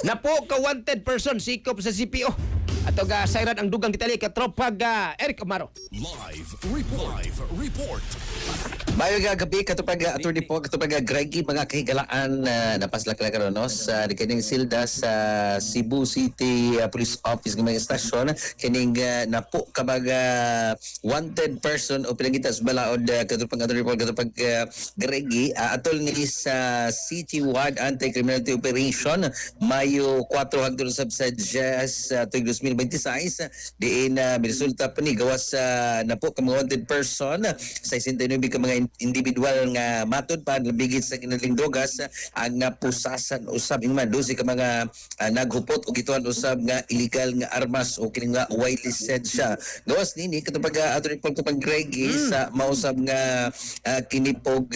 Napo ka wanted person sikop sa CPO. Ato ga sayran ang dugang detalye katropag Eric Amaro. Live report. Mayo nga gabi katupag attorney po katupag Greggy mga kahigalaan napaslak na karon no sa kining silda sa Cebu City Police Office ng mga estasyon kining napo kabaga wanted person o pinangitas balaod katupag attorney po katupag Greggy atol ni sa City Ward Anti-Criminality Operation Mayo 4 hangtod sa Jazz 2026 diin resulta pa ni gawas napo ka mga wanted person sa 69 ka mga individual nga matod pa nabigit sa kinaling drogas ang napusasan usab man 12 ka mga naghupot og gituan usab nga illegal nga armas o kini nga white lisensya gawas nini katupag attorney Paul kapag Greggy sa mausab nga kinipog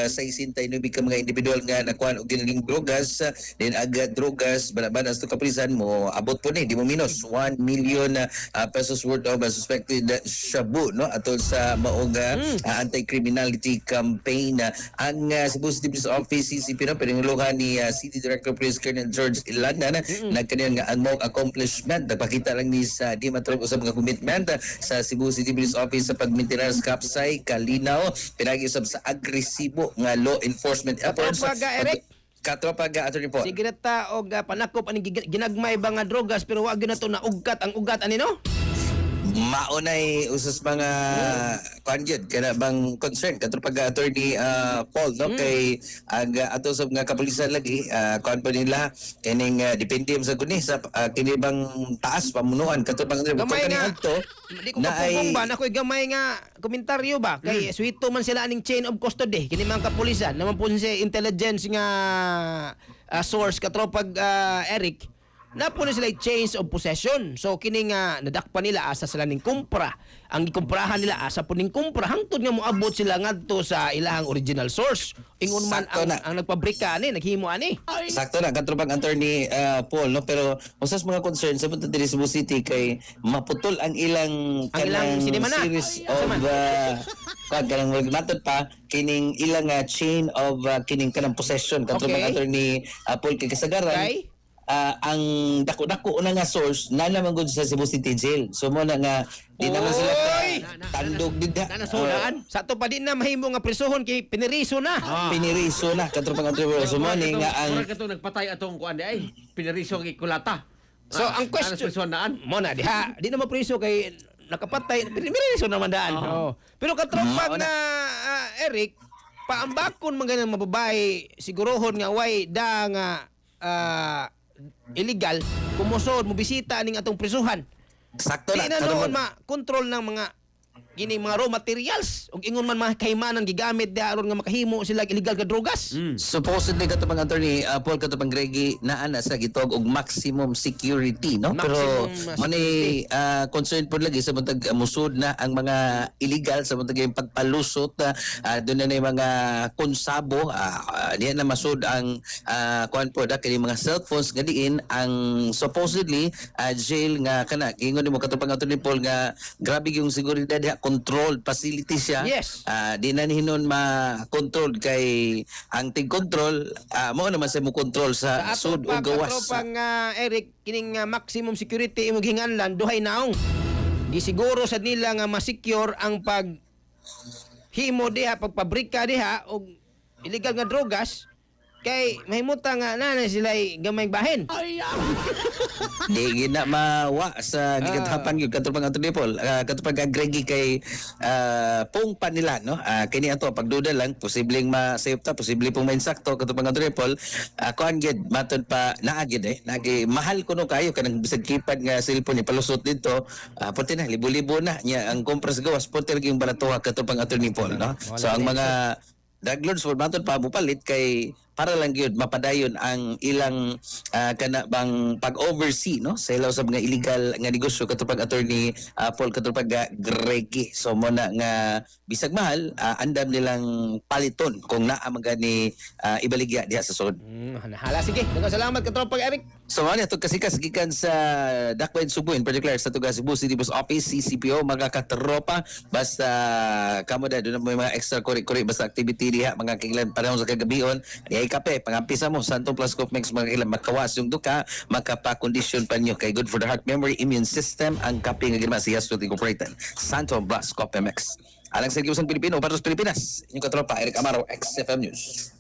sa 69 ka mga individual nga nakuan og kinaling drogas din aga drogas banabanas to kapulisan mo abot po ni di mo minus 1 million pesos worth of suspected shabu no atol sa maong anti-criminality campaign ang Cebu City Police Office CCP na pinanguluhan ni City Director Police Colonel George Ilanan nagkaniyan nga unmock accomplishment nagpakita lang ni sa di matrog usab nga commitment sa Cebu City Police Office sa pag-maintenance kapsay kalinaw pinag-usab sa agresibo nga law enforcement efforts Eric katropag attorney po sige na ta og panakop ani ginagmay ba nga drogas pero wa gyud na to na ugat ang ugat ani no. Maunay usas mga kanjud kana bang concern katupag attorney Paul no kay ang ato sa mga kapulisan lagi kon pa nila kining depende sa kuni sa kini bang taas pamunuan katupag gamay nga adto di ko mapugong ba na ko'y gamay nga komentaryo ba kay suwito man sila aning chain of custody kini mga kapulisan naman po siya intelligence nga source katropag Eric na po na sila change of possession. So, kini nga nadakpa nila asa sila ning kumpra. Ang gikumprahan nila asa po ning kumpra. Hangtod nga moabot sila ngadto sa ilahang original source. Ingon man ang nagpabrika ani, naghimo ani. Sakto na, katropag attorney Paul, no? Pero usas mga concern sa punta diri Cebu City kay maputol ang ilang sinema na. series of kanang matod pa kining ilang chain of kining kanang possession katropag attorney Paul kay kasagaran. Ang dako-dako una nga source na naman gud sa Cebu City Jail. So mo na nga di naman sila tandog dida. Kanasudaan. Sa to pa din na mahimo nga prisuhon kay piniriso na. Piniriso na katropang attorney. So mo ni nga ang katong nagpatay atong kuan di ay piniriso ang ikulata. So ang question mo na diha di na mapriso kay nakapatay piniriso naman daan. Pero katropag na Eric paambakon man ganang mababae sigurohon nga way da nga illegal kumusod mo bisita ning atong prisuhan. sakto Di na noon ma-control ng mga kining mga raw materials ug ingon man makahimang gigamit diaron nga makahimo sila illegal nga drogas. supposedly katupang attorney Paul katupang Greggy naa na sa gitog og maximum security no pero mani concern po lagi sa buntag musud na ang mga illegal sa buntag yung pagpalusot doon na mga konsabo diyan na masud ang kuan po da kini mga cellphones nga diin ang supposedly jail nga kana ingon mo katupang attorney Paul nga grabe yung seguridad controlled facility siya. Yes. Di na hinon ma-control kay ang tig-control mo naman sa mo control sa sud o gawas. Sa atong Eric kining maximum security imong hinganlan duhay naong. Gisiguro sad nila nga ma-secure ang pag himo diha pagpabrika diha og illegal nga drogas kay mahimuta nga na sila gamay bahin. Di gina mawa sa gigatapan gyud katupang attorney Paul katupag Greggy kay pung pa nila no kini ato pagduda lang posibleng ma-save ta posible pong mainsakto katupang attorney Paul kuan gid matod pa naagid nagi mahal kuno kayo kanang bisag keypad nga cellphone ni palusot dito puti na libo-libo na nya ang kompras gawas puti lagi yung balatuha katupang attorney Paul no so ang mga drug lords matod pa mupalit kay para lang gyud mapadayon ang ilang kana bang pag-oversee no sa ilaw sa mga illegal nga negosyo katupag attorney Paul katupag Greggy so mo na nga bisag mahal andam nilang paliton kung naa magani ibaligya diha sa sud. Hala sige daghang salamat katupag Eric. So ano ito kasikas gikan sa Dakbayan Subo in particular sa Tuga Cebu City Police Office CCPO mga katropa basta kamo da doon na may mga extra curricular basta activity diha mga kailan panahon sa kagabion kay kape, pangampisa mo, Santo Plus Cope Mix, makawas yung duka, makapakondisyon pa nyo kay good for the heart, memory, immune system, ang kape nga ginawa siya Health Incorporated. Santo Plus Cope Mix. Alang sa Gibusan Pilipino, para sa Pilipinas, inyong katropa, Eric Amaro, XFM News.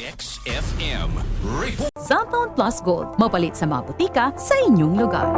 XFM Report. Santon Plus Gold, mapalit sa mga butika sa inyong lugar.